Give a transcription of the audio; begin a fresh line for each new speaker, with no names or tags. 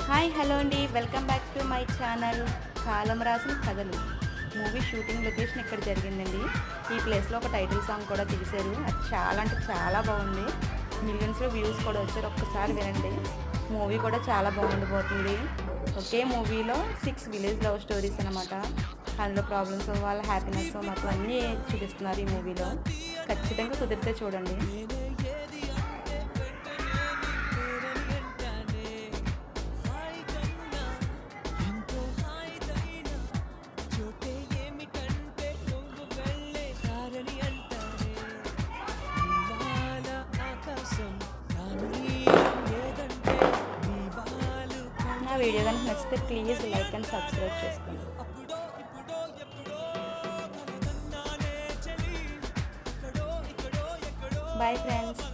Hi hello అండి, welcome back to my channel. కాలం రాసిన కథలు మూవీ షూటింగ్ లొకేషన్ ఇక్కడ జరిగిందండి. ఈ ప్లేస్లో ఒక టైటిల్ సాంగ్ కూడా తీశారు. అది చాలా అంటే చాలా బాగుంది. మిలియన్స్లో వ్యూస్ కూడా వచ్చారు. ఒక్కసారి వినండి. మూవీ కూడా చాలా బాగుండిపోతుంది. ఒకే మూవీలో 6 విలేజ్ లవ్ స్టోరీస్ అనమాట. అందులో ప్రాబ్లమ్స్, వాళ్ళ హ్యాపీనెస్ మొత్తం అన్నీ చూపిస్తున్నారు ఈ మూవీలో. ఖచ్చితంగా కుదిరితే చూడండి. నా వీడియో కనుక నచ్చితే ప్లీజ్ లైక్ అండ్ సబ్స్క్రైబ్ చేసుకోండి. Bye friends.